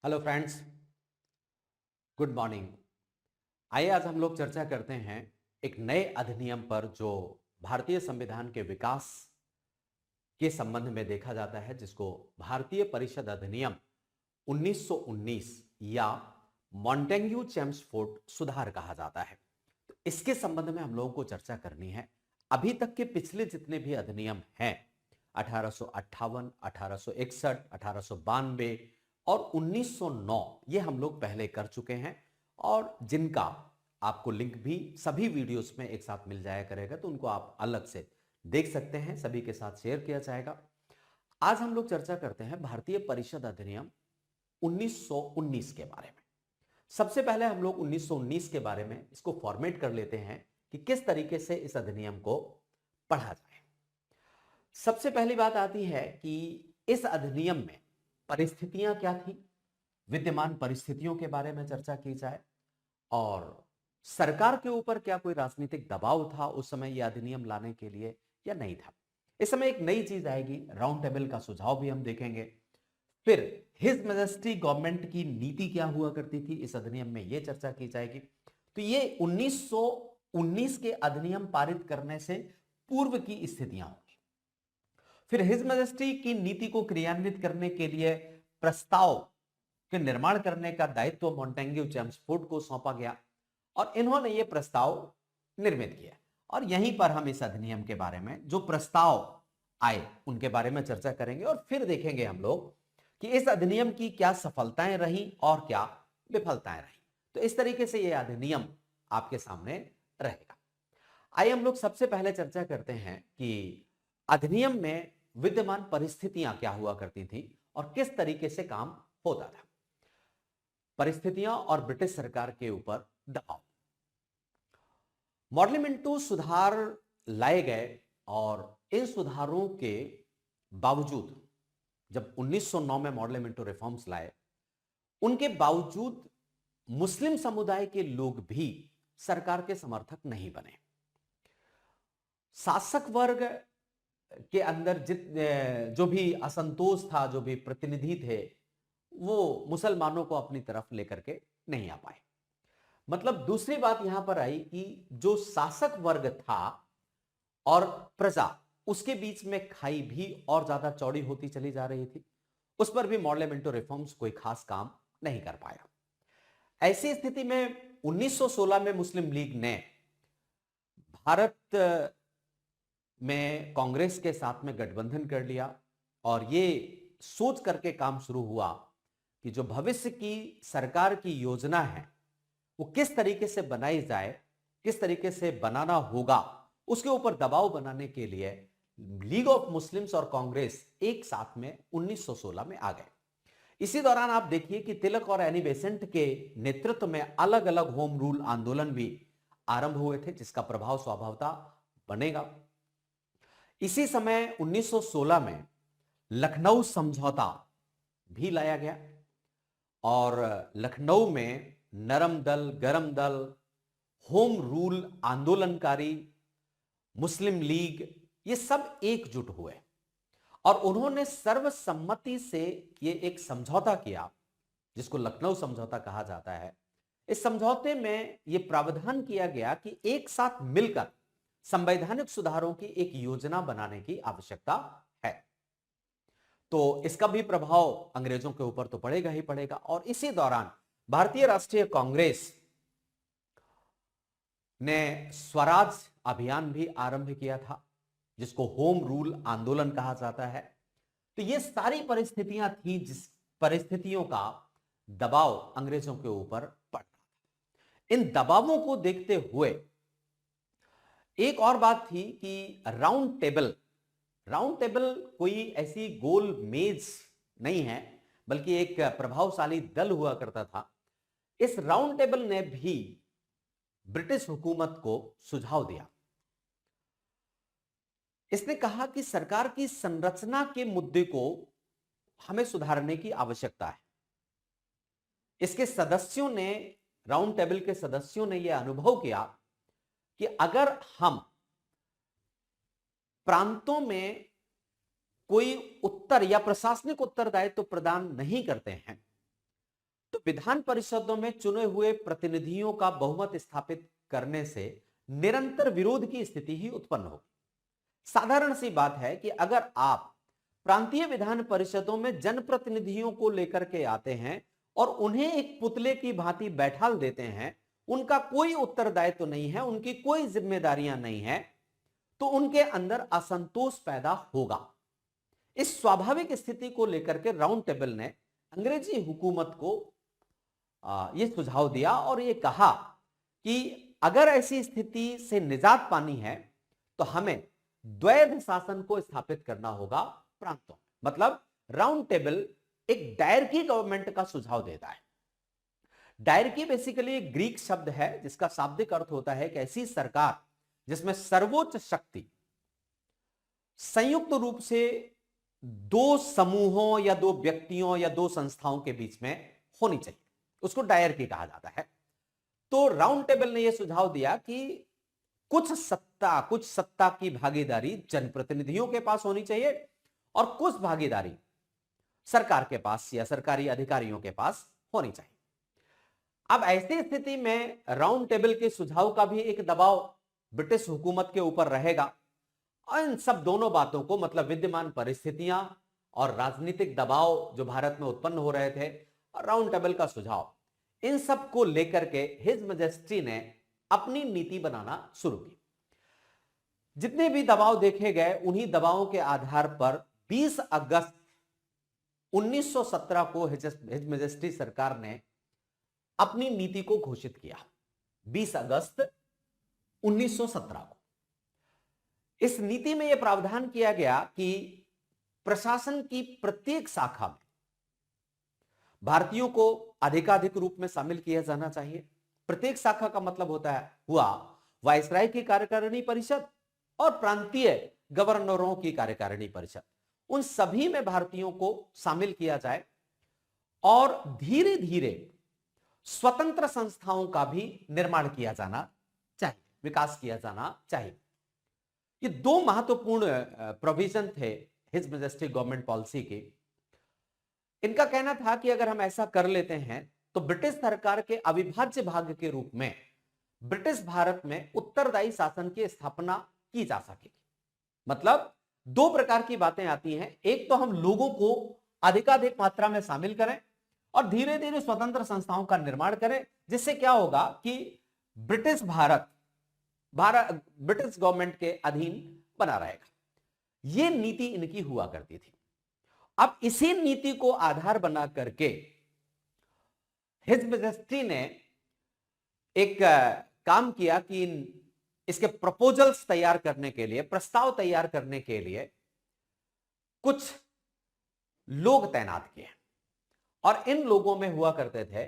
Hello friends, good morning. आइए आज हम लोग चर्चा करते हैं एक नए अधिनियम पर जो भारतीय संविधान के विकास के संबंध में देखा जाता है, जिसको भारतीय परिषद अधिनियम 1919 या मॉन्टेग्यू चेम्सफोर्ड सुधार कहा जाता है। तो इसके संबंध में हम लोगों को चर्चा करनी है। अभी तक के पिछले जितने भी अधिनियम हैं, 1858, 1861, 1892 और 1909, ये हम लोग पहले कर चुके हैं और जिनका आपको लिंक भी सभी वीडियोस में एक साथ मिल जाया करेगा, तो उनको आप अलग से देख सकते हैं, सभी के साथ शेयर किया जाएगा। आज हम लोग चर्चा करते हैं भारतीय परिषद अधिनियम 1919 के बारे में। सबसे पहले हम लोग 1919 के बारे में इसको फॉर्मेट कर लेते हैं कि किस तरीके से इस अधिनियम को पढ़ा जाए। सबसे पहली बात आती है कि इस अधिनियम में परिस्थितियां क्या थी, विद्यमान परिस्थितियों के बारे में चर्चा की जाए और सरकार के ऊपर क्या कोई राजनीतिक दबाव था उस समय यह अधिनियम लाने के लिए या नहीं था। इस समय एक नई चीज आएगी, राउंड टेबल का सुझाव भी हम देखेंगे। फिर हिज मैजेस्टी गवर्नमेंट की नीति क्या हुआ करती थी, इस अधिनियम में यह चर्चा की जाएगी। तो ये 1919 के अधिनियम पारित करने से पूर्व की स्थितियां होंगी। फिर हिज मैजेस्टी की नीति को क्रियान्वित करने के लिए प्रस्ताव के निर्माण करने का दायित्व मॉन्टेग्यू चेम्सफोर्ड को सौंपा गया और इन्होंने यह प्रस्ताव निर्मित किया। और यहीं पर हम इस अधिनियम के बारे में जो प्रस्ताव आए उनके बारे में चर्चा करेंगे और फिर देखेंगे हम लोग कि इस अधिनियम की क्या सफलताएं रही और क्या विफलताएं रही। तो इस तरीके से यह अधिनियम आपके सामने रहेगा। आइए हम लोग सबसे पहले चर्चा करते हैं कि अधिनियम में विद्यमान परिस्थितियां क्या हुआ करती थी और किस तरीके से काम होता था। परिस्थितियां और ब्रिटिश सरकार के ऊपर दबाव। मॉडलिमेंटो सुधार लाए गए और इन सुधारों के बावजूद जब 1909 में मॉडलिमेंटो रिफॉर्म्स लाए, उनके बावजूद मुस्लिम समुदाय के लोग भी सरकार के समर्थक नहीं बने। शासक वर्ग के अंदर जो भी असंतोष था, जो भी प्रतिनिधि थे, वो मुसलमानों को अपनी तरफ लेकर के नहीं आ पाए। मतलब दूसरी बात यहां पर आई कि जो शासक वर्ग था और प्रजा, उसके बीच में खाई भी और ज्यादा चौड़ी होती चली जा रही थी। उस पर भी मॉडलिमेंटो रिफॉर्म्स कोई खास काम नहीं कर पाया। ऐसी स्थिति में 1916 में मुस्लिम लीग ने भारत में कांग्रेस के साथ में गठबंधन कर लिया और ये सोच करके काम शुरू हुआ कि जो भविष्य की सरकार की योजना है वो किस तरीके से बनाई जाए, किस तरीके से बनाना होगा, उसके ऊपर दबाव बनाने के लिए लीग ऑफ मुस्लिम्स और कांग्रेस एक साथ में 1916 में आ गए। इसी दौरान आप देखिए कि तिलक और एनी बेसेंट के नेतृत्व में अलग अलग होम रूल आंदोलन भी आरंभ हुए थे, जिसका प्रभाव स्वभावतः बनेगा। इसी समय 1916 में लखनऊ समझौता भी लाया गया और लखनऊ में नरम दल, गरम दल, होम रूल आंदोलनकारी, मुस्लिम लीग, ये सब एकजुट हुए और उन्होंने सर्वसम्मति से ये एक समझौता किया जिसको लखनऊ समझौता कहा जाता है। इस समझौते में यह प्रावधान किया गया कि एक साथ मिलकर संवैधानिक सुधारों की एक योजना बनाने की आवश्यकता है। तो इसका भी प्रभाव अंग्रेजों के ऊपर तो पड़ेगा ही पड़ेगा। और इसी दौरान भारतीय राष्ट्रीय कांग्रेस ने स्वराज अभियान भी आरंभ किया था, जिसको होम रूल आंदोलन कहा जाता है। तो ये सारी परिस्थितियां थी जिस परिस्थितियों का दबाव अंग्रेजों के ऊपर पड़ रहा था। इन दबावों को देखते हुए एक और बात थी कि राउंड टेबल कोई ऐसी गोल मेज नहीं है, बल्कि एक प्रभावशाली दल हुआ करता था। इस राउंड टेबल ने भी ब्रिटिश हुकूमत को सुझाव दिया। इसने कहा कि सरकार की संरचना के मुद्दे को हमें सुधारने की आवश्यकता है। इसके सदस्यों ने, राउंड टेबल के सदस्यों ने यह अनुभव किया कि अगर हम प्रांतों में कोई उत्तर या प्रशासनिक उत्तरदायित्व प्रदान नहीं करते हैं तो विधान परिषदों में चुने हुए प्रतिनिधियों का बहुमत स्थापित करने से निरंतर विरोध की स्थिति ही उत्पन्न होगी। साधारण सी बात है कि अगर आप प्रांतीय विधान परिषदों में जनप्रतिनिधियों को लेकर के आते हैं और उन्हें एक पुतले की भांति बैठाल देते हैं, उनका कोई उत्तरदायित्व तो नहीं है, उनकी कोई जिम्मेदारियां नहीं है, तो उनके अंदर असंतोष पैदा होगा। इस स्वाभाविक स्थिति को लेकर के राउंड टेबल ने अंग्रेजी हुकूमत को यह सुझाव दिया और यह कहा कि अगर ऐसी स्थिति से निजात पानी है तो हमें द्वैध शासन को स्थापित करना होगा प्रांतों। मतलब राउंड टेबल एक डायरकी गवर्नमेंट का सुझाव देता है। डायरकी बेसिकली एक ग्रीक शब्द है जिसका शाब्दिक अर्थ होता है कि ऐसी सरकार जिसमें सर्वोच्च शक्ति संयुक्त रूप से दो समूहों या दो व्यक्तियों या दो संस्थाओं के बीच में होनी चाहिए, उसको डायरकी कहा जाता है। तो राउंड टेबल ने यह सुझाव दिया कि कुछ सत्ता की भागीदारी जनप्रतिनिधियों के पास होनी चाहिए और कुछ भागीदारी सरकार के पास या सरकारी अधिकारियों के पास होनी चाहिए। अब ऐसी स्थिति में राउंड टेबल के सुझाव का भी एक दबाव ब्रिटिश हुकूमत के ऊपर रहेगा और इन सब दोनों बातों को, मतलब विद्यमान परिस्थितियां और राजनीतिक दबाव जो भारत में उत्पन्न हो रहे थे और राउंड टेबल का सुझाव, इन सब को लेकर के हिज मैजेस्टी ने अपनी नीति बनाना शुरू की। जितने भी दबाव देखे गए उन्हीं दबावों के आधार पर 20 अगस्त 1917 को हिज मैजेस्टी सरकार ने अपनी नीति को घोषित किया। 20 अगस्त 1917 को इस नीति में यह प्रावधान किया गया कि प्रशासन की प्रत्येक शाखा में भारतीयों को अधिकाधिक रूप में शामिल किया जाना चाहिए। प्रत्येक शाखा का मतलब हुआ वायसराय की कार्यकारिणी परिषद और प्रांतीय गवर्नरों की कार्यकारिणी परिषद, उन सभी में भारतीयों को शामिल किया जाए और धीरे धीरे स्वतंत्र संस्थाओं का भी निर्माण किया जाना चाहिए, विकास किया जाना चाहिए। ये दो महत्वपूर्ण प्रोविजन थे हिज मैजेस्टी गवर्नमेंट पॉलिसी के। इनका कहना था कि अगर हम ऐसा कर लेते हैं तो ब्रिटिश सरकार के अविभाज्य भाग के रूप में ब्रिटिश भारत में उत्तरदायी शासन की स्थापना की जा सकेगी। मतलब दो प्रकार की बातें आती हैं, एक तो हम लोगों को अधिकाधिक मात्रा में शामिल करें और धीरे धीरे स्वतंत्र संस्थाओं का निर्माण करें, जिससे क्या होगा कि ब्रिटिश भारत ब्रिटिश गवर्नमेंट के अधीन बना रहेगा। यह नीति इनकी हुआ करती थी। अब इसी नीति को आधार बना करके हिज मैजेस्टी ने एक काम किया कि इसके प्रपोजल्स तैयार करने के लिए, प्रस्ताव तैयार करने के लिए कुछ लोग तैनात किए और इन लोगों में हुआ करते थे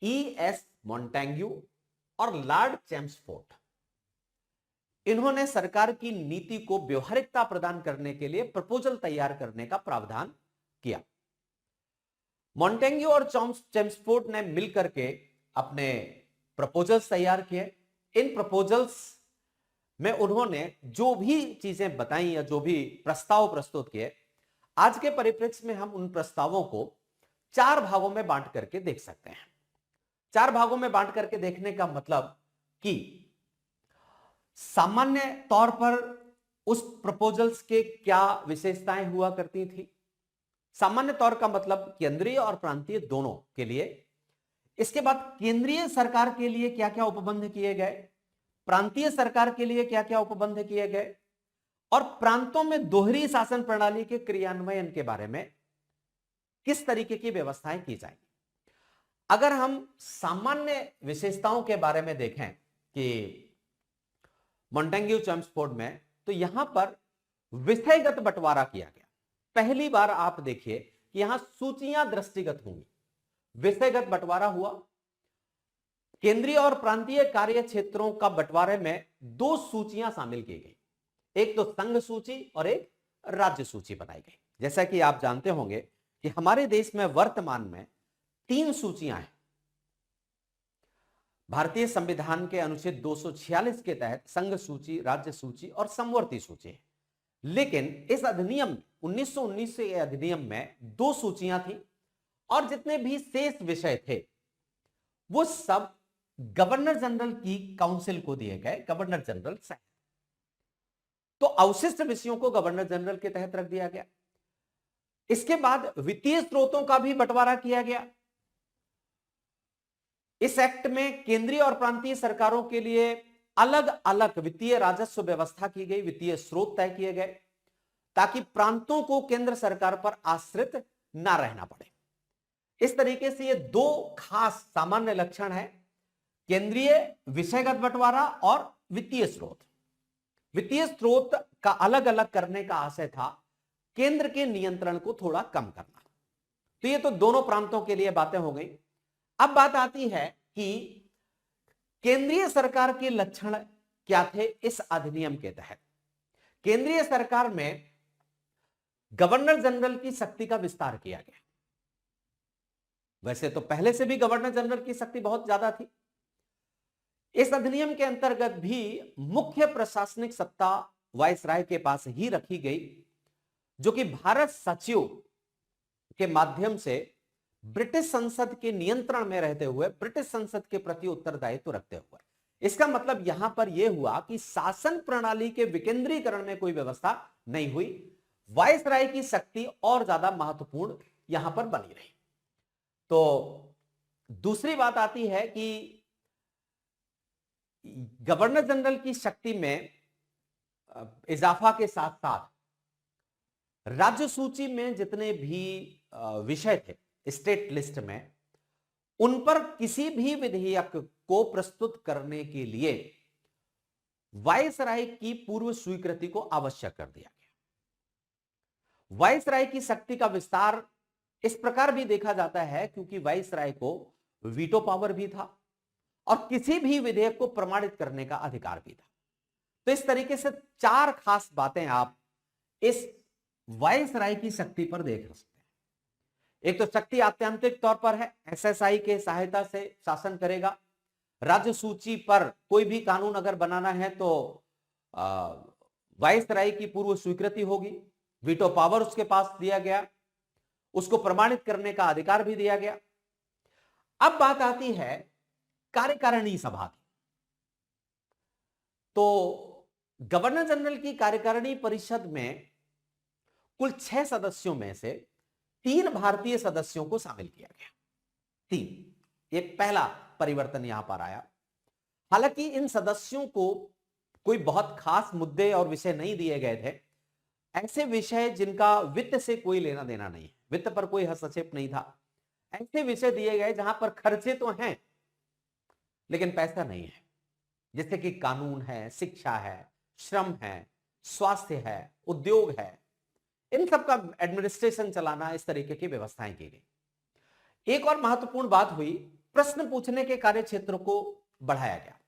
E.S. मॉन्टेग्यू और लॉर्ड चेम्सफोर्ड। इन्होंने सरकार की नीति को व्यवहारिकता प्रदान करने के लिए प्रपोजल तैयार करने का प्रावधान किया। मॉन्टेग्यू और चेम्सफोर्ड ने मिलकर के अपने प्रपोजल्स तैयार किए। इन प्रपोजल्स में उन्होंने जो भी चीजें बताई या जो भी प्रस्ताव प्रस्तुत किए, आज के परिप्रेक्ष्य में हम उन प्रस्तावों को 4 भागों में बांट करके देख सकते हैं। 4 भागों में बांट करके देखने का मतलब कि सामान्य तौर पर उस प्रपोजल्स के क्या विशेषताएं हुआ करती थी। सामान्य तौर का मतलब केंद्रीय और प्रांतीय दोनों के लिए। इसके बाद केंद्रीय सरकार के लिए क्या क्या उपबंध किए गए, प्रांतीय सरकार के लिए क्या क्या उपबंध किए गए और प्रांतों में दोहरी शासन प्रणाली के क्रियान्वयन के बारे में किस तरीके की व्यवस्थाएं की जाएंगी। अगर हम सामान्य विशेषताओं के बारे में देखें कि मॉन्टेग्यू चेम्सफोर्ड में, तो यहां पर विषयगत बंटवारा किया गया। पहली बार आप देखिए कि यहां सूचियां दृष्टिगत होंगी, विषयगत बंटवारा हुआ। केंद्रीय और प्रांतीय कार्य क्षेत्रों का बंटवारे में 2 सूचियां शामिल की गई, एक तो संघ सूची और एक राज्य सूची बनाई गई। जैसा कि आप जानते होंगे कि हमारे देश में वर्तमान में 3 सूचियां हैं। भारतीय संविधान के अनुच्छेद 246 के तहत संघ सूची, राज्य सूची और समवर्ती सूची है। लेकिन इस अधिनियम 1919 के अधिनियम में 2 सूचियां थी और जितने भी शेष विषय थे वो सब गवर्नर जनरल की काउंसिल को दिए गए, गवर्नर जनरल से। तो अवशिष्ट विषयों को गवर्नर जनरल के तहत रख दिया गया। इसके बाद वित्तीय स्रोतों का भी बंटवारा किया गया। इस एक्ट में केंद्रीय और प्रांतीय सरकारों के लिए अलग अलग वित्तीय राजस्व व्यवस्था की गई, वित्तीय स्रोत तय किए गए, ताकि प्रांतों को केंद्र सरकार पर आश्रित ना रहना पड़े। इस तरीके से ये दो खास सामान्य लक्षण है, केंद्रीय विषयगत बंटवारा और वित्तीय स्रोत। वित्तीय स्रोत का अलग अलग करने का आशय था केंद्र के नियंत्रण को थोड़ा कम करना। तो ये तो दोनों प्रांतों के लिए बातें हो गई। अब बात आती है कि केंद्रीय सरकार के लक्षण क्या थे इस अधिनियम के तहत। केंद्रीय सरकार में गवर्नर जनरल की शक्ति का विस्तार किया गया। वैसे तो पहले से भी गवर्नर जनरल की शक्ति बहुत ज्यादा थी। इस अधिनियम के अंतर्गत भी मुख्य प्रशासनिक सत्ता वायसराय के पास ही रखी गई, जो कि भारत सचिव के माध्यम से ब्रिटिश संसद के नियंत्रण में रहते हुए ब्रिटिश संसद के प्रति उत्तरदायित्व रखते हुए। इसका मतलब यहां पर यह हुआ कि शासन प्रणाली के विकेंद्रीकरण में कोई व्यवस्था नहीं हुई, वायसराय की शक्ति और ज्यादा महत्वपूर्ण यहां पर बनी रही। तो दूसरी बात आती है कि गवर्नर जनरल की शक्ति में इजाफा के साथ साथ राज्य सूची में जितने भी विषय थे स्टेट लिस्ट में, उन पर किसी भी विधेयक को प्रस्तुत करने के लिए वायसराय की पूर्व स्वीकृति को आवश्यक कर दिया गया। वायसराय की शक्ति का विस्तार इस प्रकार भी देखा जाता है क्योंकि वायसराय को वीटो पावर भी था और किसी भी विधेयक को प्रमाणित करने का अधिकार भी था। तो इस तरीके से चार खास बातें आप इस वायसराय की शक्ति पर देख सकते हैं। एक तो शक्ति आत्यंतिक तौर पर है, एसएसआई के सहायता से शासन करेगा। राज्य सूची पर कोई भी कानून अगर बनाना है तो वायसराय की पूर्व स्वीकृति होगी, वीटो पावर उसके पास दिया गया, उसको प्रमाणित करने का अधिकार भी दिया गया। अब बात आती है कार्यकारिणी सभा की। तो गवर्नर जनरल की कार्यकारिणी परिषद में कुल 6 सदस्यों में से 3 भारतीय सदस्यों को शामिल किया गया। 3, एक पहला परिवर्तन यहां पर आया। हालांकि इन सदस्यों को कोई बहुत खास मुद्दे और विषय नहीं दिए गए थे, ऐसे विषय जिनका वित्त से कोई लेना देना नहीं है, वित्त पर कोई हस्तक्षेप नहीं था। ऐसे विषय दिए गए जहां पर खर्चे तो हैं लेकिन पैसा नहीं है, जैसे कि कानून है, शिक्षा है, श्रम है, स्वास्थ्य है, उद्योग है, इन सब का एडमिनिस्ट्रेशन चलाना, इस तरीके की व्यवस्थाएं की गई। एक और महत्वपूर्ण बात हुई, प्रश्न पूछने के कार्य क्षेत्र को बढ़ाया गया।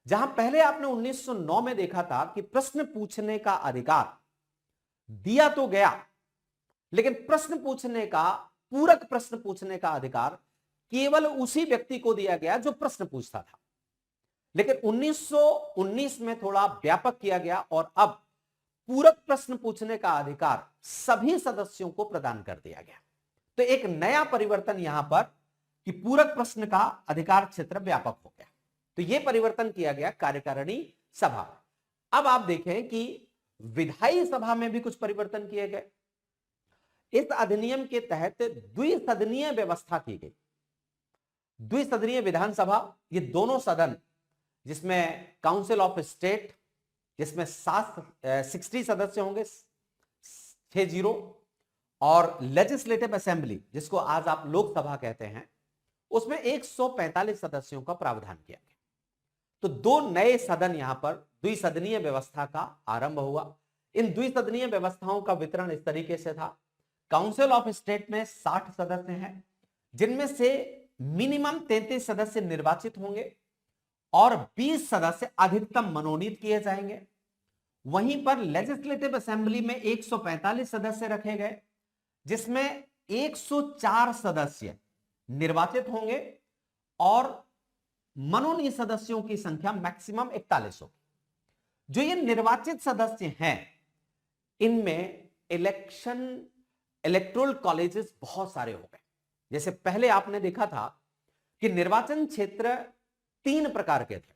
जहां पहले आपने 1909 में देखा था कि प्रश्न पूछने का अधिकार दिया तो गया, लेकिन प्रश्न पूछने का, पूरक प्रश्न पूछने का अधिकार केवल उसी व्यक्ति को दिया गया जो प्रश्न पूछता था। लेकिन 1919 में थोड़ा व्यापक किया गया और अब पूरक प्रश्न पूछने का अधिकार सभी सदस्यों को प्रदान कर दिया गया। तो एक नया परिवर्तन यहां पर कि पूरक प्रश्न का अधिकार क्षेत्र व्यापक हो गया। तो यह परिवर्तन किया गया कार्यकारिणी सभा। अब आप देखें कि विधायी सभा में भी कुछ परिवर्तन किए गए। इस अधिनियम के तहत द्विसदनीय व्यवस्था की गई। द्विसदनीय विधानसभा, ये दोनों सदन जिसमें काउंसिल ऑफ स्टेट, जिसमें 60 सदस्य होंगे 60, और लेजिस्लेटिव असेंबली जिसको आज आप लोकसभा कहते हैं, उसमें 145 सदस्यों का प्रावधान किया गया। तो 2 नए सदन यहां पर द्विसदनीय व्यवस्था का आरंभ हुआ। इन द्विसदनीय व्यवस्थाओं का वितरण इस तरीके से था। काउंसिल ऑफ स्टेट में 60 सदस्य हैं, जिनमें से मिनिमम 33 सदस्य निर्वाचित होंगे और 20 सदस्य अधिकतम मनोनीत किए जाएंगे। वहीं पर लेजिस्लेटिव असेंबली में 145 सदस्य रखे गए, जिसमें 104 सदस्य निर्वाचित होंगे और मनोनीत सदस्यों की संख्या मैक्सिमम 41 होगी। जो ये निर्वाचित सदस्य हैं, इनमें इलेक्टोरल कॉलेजेस बहुत सारे हो गए। जैसे पहले आपने देखा था कि निर्वाचन क्षेत्र 3 प्रकार के थे।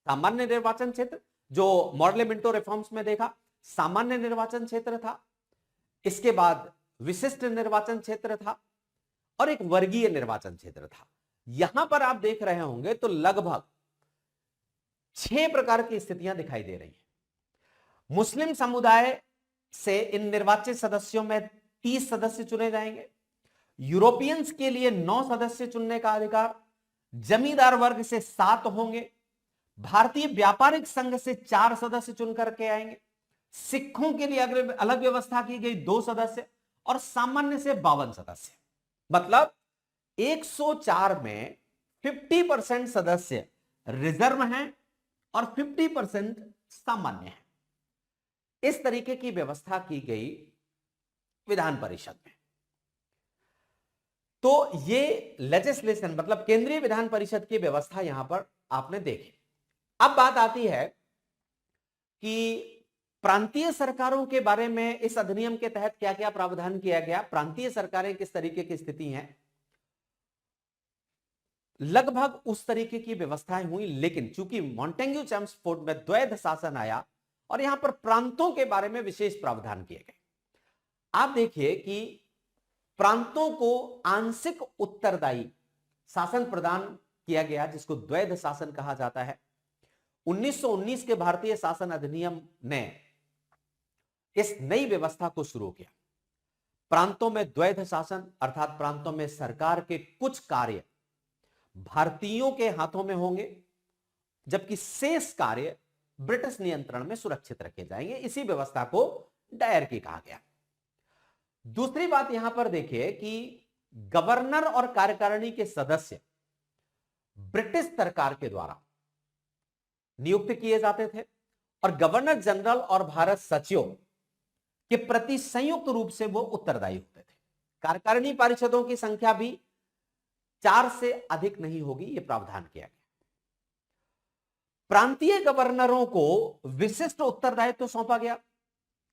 सामान्य निर्वाचन क्षेत्र, जो मॉडल मिंटो रिफॉर्म्स में देखा, सामान्य निर्वाचन क्षेत्र था, इसके बाद विशिष्ट निर्वाचन क्षेत्र था, और एक वर्गीय निर्वाचन क्षेत्र था। यहां पर आप देख रहे होंगे तो लगभग 6 प्रकार की स्थितियां दिखाई दे रही हैं। मुस्लिम समुदाय से इन निर्वाचित सदस्यों में 30 सदस्य चुने जाएंगे। यूरोपियंस के लिए 9 सदस्य चुनने का अधिकार, जमींदार वर्ग से 7 होंगे, भारतीय व्यापारिक संघ से 4 सदस्य चुन करके आएंगे, सिखों के लिए अलग व्यवस्था की गई 2 सदस्य, और सामान्य से 52 सदस्य। मतलब 104 में 50% सदस्य रिजर्व हैं और 50% सामान्य हैं। इस तरीके की व्यवस्था की गई विधान परिषद में। तो ये लेजिस्लेशन मतलब केंद्रीय विधान परिषद की व्यवस्था यहां पर आपने देखी। अब बात आती है कि प्रांतीय सरकारों के बारे में इस अधिनियम के तहत क्या क्या प्रावधान किया गया, प्रांतीय सरकारें किस तरीके की स्थिति हैं। लगभग उस तरीके की व्यवस्थाएं हुई, लेकिन चूंकि मॉन्टेग्यू चेम्सफोर्ड में द्वैध शासन आया और यहां पर प्रांतों के बारे में विशेष प्रावधान किए गए। आप देखिए कि प्रांतों को आंशिक उत्तरदायी शासन प्रदान किया गया, जिसको द्वैध शासन कहा जाता है। 1919 के भारतीय शासन अधिनियम ने इस नई व्यवस्था को शुरू किया। प्रांतों में द्वैध शासन अर्थात प्रांतों में सरकार के कुछ कार्य भारतीयों के हाथों में होंगे, जबकि शेष कार्य ब्रिटिश नियंत्रण में सुरक्षित रखे जाएंगे। इसी व्यवस्था को डायरकी कहा गया। दूसरी बात यहां पर देखिए कि गवर्नर और कार्यकारिणी के सदस्य ब्रिटिश सरकार के द्वारा नियुक्त किए जाते थे और गवर्नर जनरल और भारत सचिव के प्रति संयुक्त रूप से वो उत्तरदायी होते थे। कार्यकारिणी परिषदों की संख्या भी 4 से अधिक नहीं होगी, यह प्रावधान किया गया। प्रांतीय गवर्नरों को विशिष्ट उत्तरदायित्व तो सौंपा गया,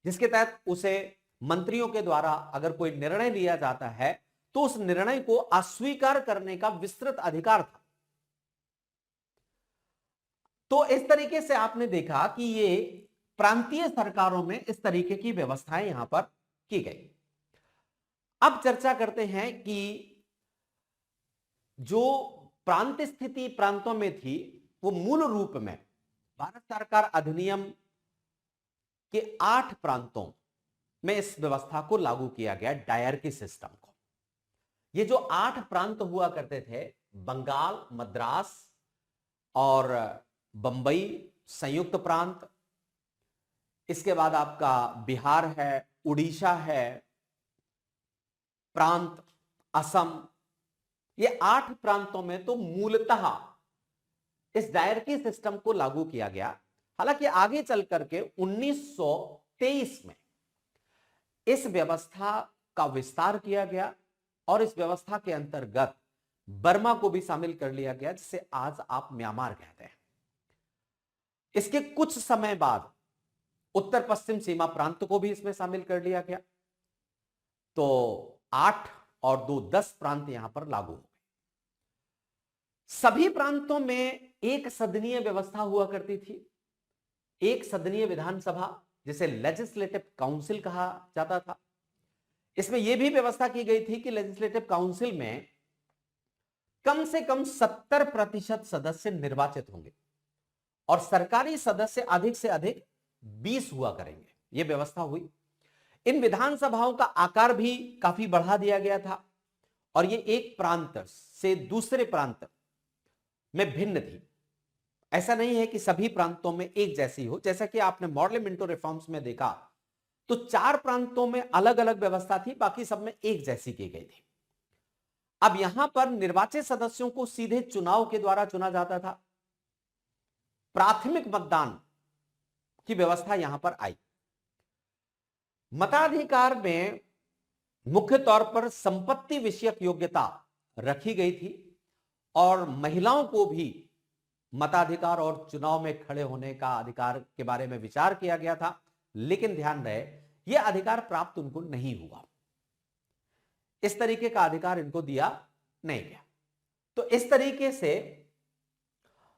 जिसके तहत उसे मंत्रियों के द्वारा अगर कोई निर्णय लिया जाता है तो उस निर्णय को अस्वीकार करने का विस्तृत अधिकार था। तो इस तरीके से आपने देखा कि ये प्रांतीय सरकारों में इस तरीके की व्यवस्थाएं यहां पर की गई। अब चर्चा करते हैं कि जो प्रांत स्थिति प्रांतों में थी वो मूल रूप में भारत सरकार अधिनियम के 8 प्रांतों में इस व्यवस्था को लागू किया गया, डायरकी सिस्टम को। ये जो 8 प्रांत हुआ करते थे, बंगाल, मद्रास और बंबई संयुक्त प्रांत, इसके बाद आपका बिहार है, उड़ीसा है प्रांत, असम, ये 8 प्रांतों में तो मूलतः इस डायरकी सिस्टम को लागू किया गया। हालांकि आगे चल करके 1923 में इस व्यवस्था का विस्तार किया गया और इस व्यवस्था के अंतर्गत बर्मा को भी शामिल कर लिया गया, जिसे आज आप म्यांमार कहते हैं। इसके कुछ समय बाद उत्तर पश्चिम सीमा प्रांत को भी इसमें शामिल कर लिया गया। तो 8 और 2 10 प्रांत यहां पर लागू हो गए। सभी प्रांतों में एक सदनीय व्यवस्था हुआ करती थी, एक सदनीय विधानसभा, जिसे लेजिस्लेटिव काउंसिल कहा जाता था। इसमें यह भी व्यवस्था की गई थी कि लेजिस्लेटिव काउंसिल में कम से कम 70% सदस्य निर्वाचित होंगे और सरकारी सदस्य अधिक से अधिक 20 हुआ करेंगे। यह व्यवस्था हुई। इन विधानसभाओं का आकार भी काफी बढ़ा दिया गया था और यह एक प्रांत से दूसरे प्रांत में भिन्न थी। ऐसा नहीं है कि सभी प्रांतों में एक जैसी हो। जैसा कि आपने मॉडल मिंटो रिफॉर्म्स में देखा तो 4 प्रांतों में अलग अलग व्यवस्था थी, बाकी सब में एक जैसी की गई थी। अब यहां पर निर्वाचित सदस्यों को सीधे चुनाव के द्वारा चुना जाता था। प्राथमिक मतदान की व्यवस्था यहां पर आई। मताधिकार में मुख्य तौर पर संपत्ति विषयक योग्यता रखी गई थी और महिलाओं को भी मताधिकार और चुनाव में खड़े होने का अधिकार के बारे में विचार किया गया था, लेकिन ध्यान रहे यह अधिकार प्राप्त उनको नहीं हुआ। इस तरीके का अधिकार इनको दिया नहीं गया। तो इस तरीके से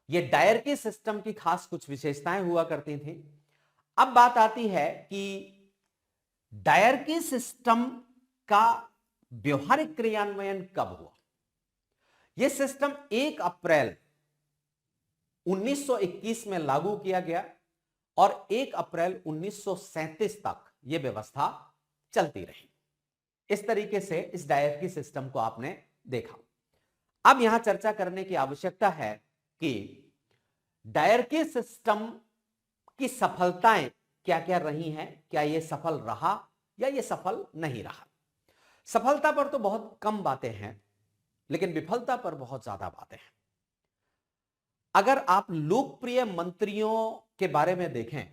ये डायरकी सिस्टम की खास कुछ विशेषताएं हुआ करती थी। अब बात आती है कि डायरकी सिस्टम का व्यवहारिक क्रियान्वयन कब हुआ। यह सिस्टम 1 अप्रैल 1921 में लागू किया गया और 1 अप्रैल 1937 तक यह व्यवस्था चलती रही। इस तरीके से इस डायरकी सिस्टम को आपने देखा। अब यहां चर्चा करने की आवश्यकता है कि डायरकी सिस्टम की सफलताएं क्या क्या रही हैं, क्या यह सफल रहा या यह सफल नहीं रहा। सफलता पर तो बहुत कम बातें हैं, लेकिन विफलता पर बहुत ज्यादा बातें हैं। अगर आप लोकप्रिय मंत्रियों के बारे में देखें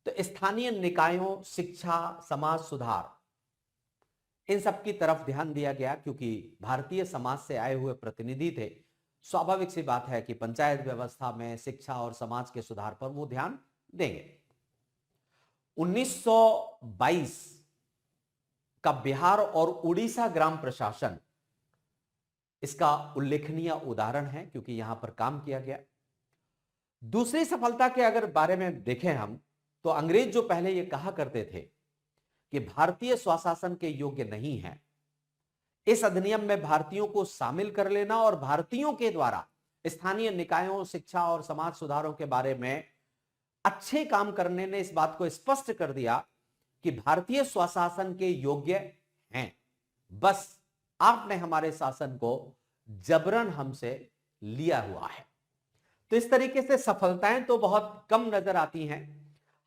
तो स्थानीय निकायों, शिक्षा, समाज सुधार, इन सब की तरफ ध्यान दिया गया, क्योंकि भारतीय समाज से आए हुए प्रतिनिधि थे। स्वाभाविक सी बात है कि पंचायत व्यवस्था में शिक्षा और समाज के सुधार पर वो ध्यान देंगे। 1922 का बिहार और उड़ीसा ग्राम प्रशासन इसका उल्लेखनीय उदाहरण है, क्योंकि यहां पर काम किया गया। दूसरी सफलता के अगर बारे में देखें हम, तो अंग्रेज जो पहले ये कहा करते थे कि भारतीय स्वशासन के योग्य नहीं है, इस अधिनियम में भारतीयों को शामिल कर लेना और भारतीयों के द्वारा स्थानीय निकायों, शिक्षा और समाज सुधारों के बारे में अच्छे काम करने ने इस बात को स्पष्ट कर दिया कि भारतीय स्वशासन के योग्य हैं, बस आपने हमारे शासन को जबरन हमसे लिया हुआ है। तो इस तरीके से सफलताएं तो बहुत कम नजर आती हैं।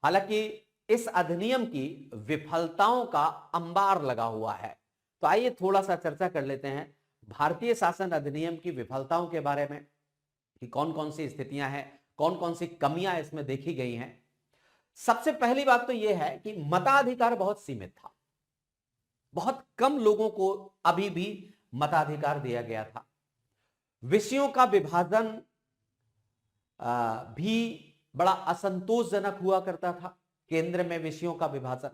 हालांकि इस अधिनियम की विफलताओं का अंबार लगा हुआ है। तो आइए थोड़ा सा चर्चा कर लेते हैं भारतीय शासन अधिनियम की विफलताओं के बारे में, कि कौन कौन सी स्थितियां हैं, कौन कौन सी कमियां इसमें देखी गई हैं। सबसे पहली बात तो यह है कि मताधिकार बहुत सीमित था। बहुत कम लोगों को अभी भी मताधिकार दिया गया था। विषयों का विभाजन भी बड़ा असंतोषजनक हुआ करता था। केंद्र में विषयों का विभाजन,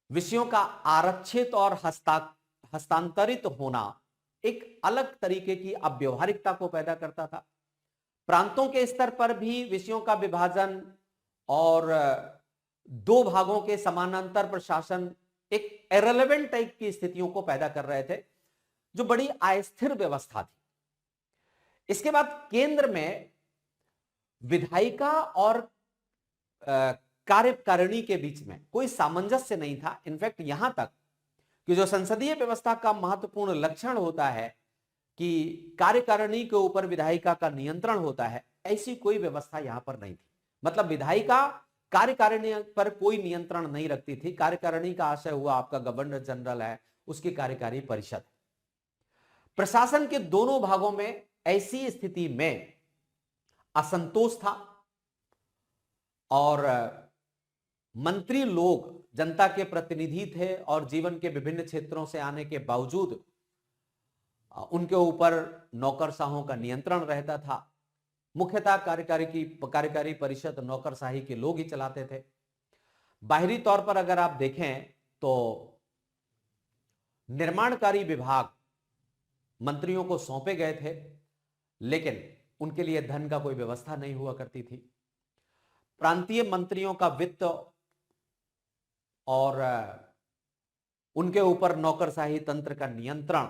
विषयों का आरक्षित और हस्तांतरित होना एक अलग तरीके की अव्यवहारिकता को पैदा करता था। प्रांतों के स्तर पर भी विषयों का विभाजन और 2 भागों के समानांतर प्रशासन एक इररिलेवेंट टाइप की स्थितियों को पैदा कर रहे थे, जो बड़ी अस्थिर व्यवस्था थी। इसके बाद केंद्र में विधायिका और कार्यकारिणी के बीच में कोई सामंजस्य नहीं था। इनफैक्ट यहां तक कि जो संसदीय व्यवस्था का महत्वपूर्ण लक्षण होता है कि कार्यकारिणी के ऊपर विधायिका का नियंत्रण होता है, ऐसी कोई व्यवस्था यहां पर नहीं थी। मतलब विधायिका कार्यकारिणी पर कोई नियंत्रण नहीं रखती थी। कार्यकारिणी का आशय हुआ आपका गवर्नर जनरल है, उसकी कार्यकारी परिषद। प्रशासन के दोनों भागों में ऐसी स्थिति में असंतोष था और मंत्री लोग जनता के प्रतिनिधि थे और जीवन के विभिन्न क्षेत्रों से आने के बावजूद उनके ऊपर नौकरशाहों का नियंत्रण रहता था। मुख्यतः कार्यकारी परिषद नौकरशाही के लोग ही चलाते थे। बाहरी तौर पर अगर आप देखें तो निर्माणकारी विभाग मंत्रियों को सौंपे गए थे, लेकिन उनके लिए धन का कोई व्यवस्था नहीं हुआ करती थी। प्रांतीय मंत्रियों का वित्त और उनके ऊपर नौकरशाही तंत्र का नियंत्रण,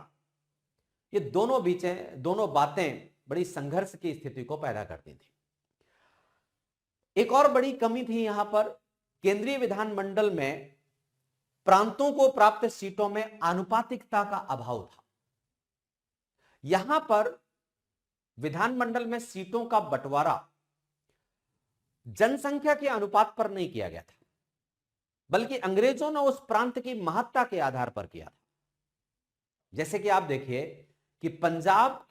ये दोनों बातें बड़ी संघर्ष की स्थिति को पैदा करती थी। एक और बड़ी कमी थी यहां पर, केंद्रीय विधानमंडल में प्रांतों को प्राप्त सीटों में आनुपातिकता का अभाव था। यहां पर विधानमंडल में सीटों का बंटवारा जनसंख्या के अनुपात पर नहीं किया गया था, बल्कि अंग्रेजों ने उस प्रांत की महत्ता के आधार पर किया था। जैसे कि आप देखिए कि पंजाब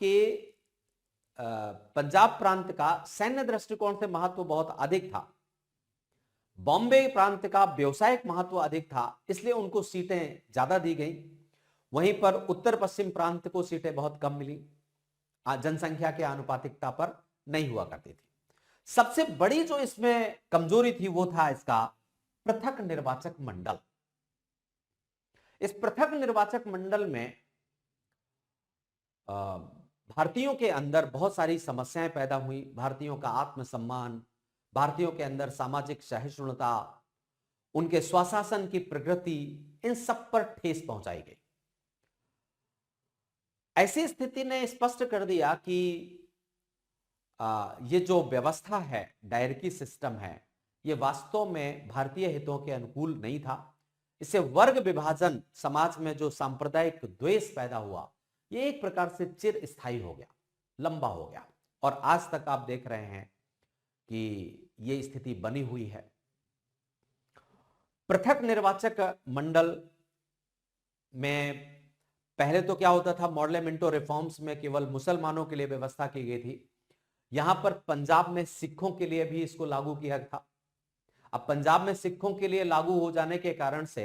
प्रांत का सैन्य दृष्टिकोण से महत्व बहुत अधिक था। बॉम्बे प्रांत का व्यवसायिक महत्व अधिक था, इसलिए उनको सीटें ज्यादा दी गई। वहीं पर उत्तर पश्चिम प्रांत को सीटें बहुत कम मिली, जनसंख्या के आनुपातिकता पर नहीं हुआ करती थी। सबसे बड़ी जो इसमें कमजोरी थी वो था इसका पृथक निर्वाचक मंडल। इस पृथक निर्वाचक मंडल में भारतीयों के अंदर बहुत सारी समस्याएं पैदा हुई। भारतीयों का आत्मसम्मान, भारतीयों के अंदर सामाजिक सहिष्णुता, उनके स्वशासन की प्रकृति, इन सब पर ठेस पहुंचाई गई। ऐसी स्थिति ने स्पष्ट कर दिया कि ये जो व्यवस्था है, डायरकी सिस्टम है, ये वास्तव में भारतीय हितों के अनुकूल नहीं था। इससे वर्ग विभाजन, समाज में जो सांप्रदायिक द्वेष पैदा हुआ, ये एक प्रकार से चिर स्थायी हो गया, लंबा हो गया, और आज तक आप देख रहे हैं कि ये स्थिति बनी हुई है। पृथक निर्वाचक मंडल में पहले तो क्या होता था, मॉडल मिंटो रिफॉर्म्स में केवल मुसलमानों के लिए व्यवस्था की गई थी। यहां पर पंजाब में सिखों के लिए भी इसको लागू किया था। अब पंजाब में सिखों के लिए लागू हो जाने के कारण से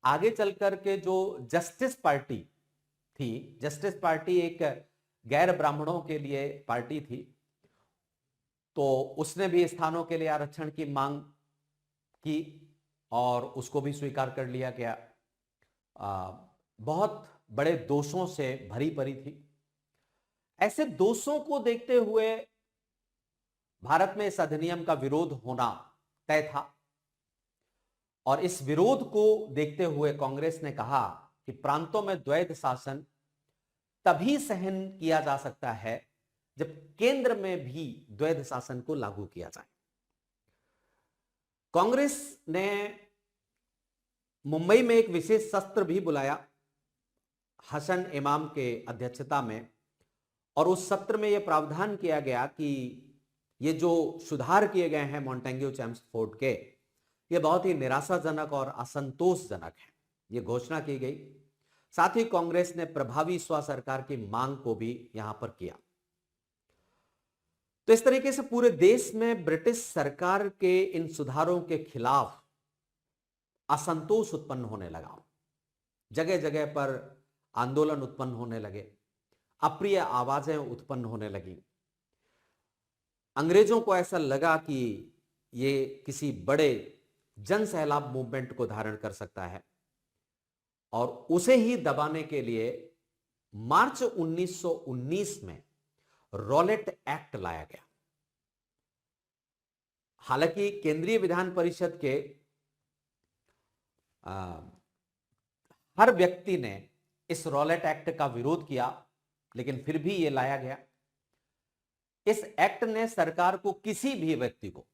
आगे चलकर के जो जस्टिस पार्टी थी, जस्टिस पार्टी एक गैर ब्राह्मणों के लिए पार्टी थी, तो उसने भी स्थानों के लिए आरक्षण की मांग की और उसको भी स्वीकार कर लिया गया। बहुत बड़े दोषों से भरी पड़ी थी। ऐसे दोषों को देखते हुए भारत में इस अधिनियम का विरोध होना तय था, और इस विरोध को देखते हुए कांग्रेस ने कहा कि प्रांतों में द्वैध शासन तभी सहन किया जा सकता है जब केंद्र में भी द्वैध शासन को लागू किया जाए। कांग्रेस ने मुंबई में एक विशेष सत्र भी बुलाया हसन इमाम के अध्यक्षता में, और उस सत्र में यह प्रावधान किया गया कि ये जो सुधार किए गए हैं मॉन्टेग्यू चेम्सफोर्ड के, ये बहुत ही निराशाजनक और असंतोषजनक है, ये घोषणा की गई। साथ ही कांग्रेस ने प्रभावी स्व सरकार की मांग को भी यहां पर किया। तो इस तरीके से पूरे देश में ब्रिटिश सरकार के इन सुधारों के खिलाफ असंतोष उत्पन्न होने लगा। जगह जगह पर आंदोलन उत्पन्न होने लगे, अप्रिय आवाजें उत्पन्न होने लगी। अंग्रेजों को ऐसा लगा कि ये किसी बड़े जन सैलाब मूवमेंट को धारण कर सकता है, और उसे ही दबाने के लिए मार्च 1919 में रॉलेट एक्ट लाया गया। हालांकि केंद्रीय विधान परिषद के हर व्यक्ति ने इस रॉलेट एक्ट का विरोध किया, लेकिन फिर भी यह लाया गया। इस एक्ट ने सरकार को किसी भी व्यक्ति को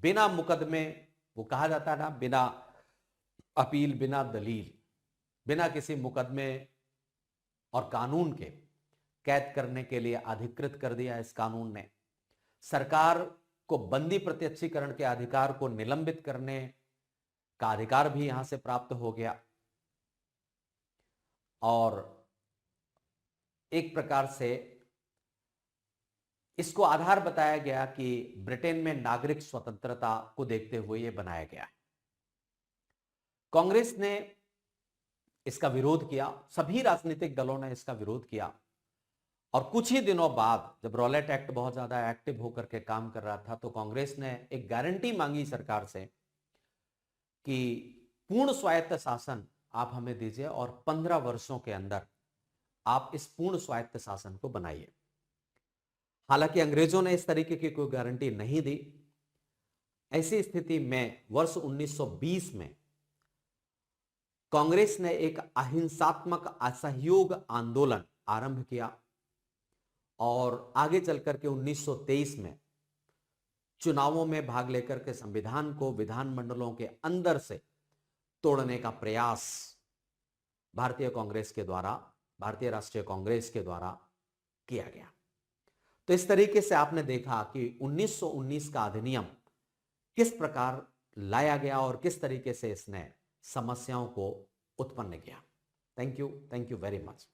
बिना मुकदमे, वो कहा जाता है ना, बिना अपील, बिना दलील, बिना किसी मुकदमे और कानून के कैद करने के लिए अधिकृत कर दिया। इस कानून ने सरकार को बंदी प्रत्यक्षीकरण के अधिकार को निलंबित करने का अधिकार भी यहां से प्राप्त हो गया, और एक प्रकार से इसको आधार बताया गया कि ब्रिटेन में नागरिक स्वतंत्रता को देखते हुए यह बनाया गया है। कांग्रेस ने इसका विरोध किया, सभी राजनीतिक दलों ने इसका विरोध किया, और कुछ ही दिनों बाद जब रॉलेट एक्ट बहुत ज्यादा एक्टिव होकर के काम कर रहा था, तो कांग्रेस ने एक गारंटी मांगी सरकार से कि पूर्ण स्वायत्त शासन आप हमें दीजिए, और 15 वर्षों के अंदर आप इस पूर्ण स्वायत्त शासन को बनाइए। हालांकि अंग्रेजों ने इस तरीके की कोई गारंटी नहीं दी। ऐसी स्थिति में वर्ष 1920 में कांग्रेस ने एक अहिंसात्मक असहयोग आंदोलन आरंभ किया, और आगे चलकर के 1923 में चुनावों में भाग लेकर के संविधान को विधानमंडलों के अंदर से तोड़ने का प्रयास भारतीय कांग्रेस के द्वारा, भारतीय राष्ट्रीय कांग्रेस के द्वारा किया गया। तो इस तरीके से आपने देखा कि 1919 का अधिनियम किस प्रकार लाया गया और किस तरीके से इसने समस्याओं को उत्पन्न किया। Thank you very much.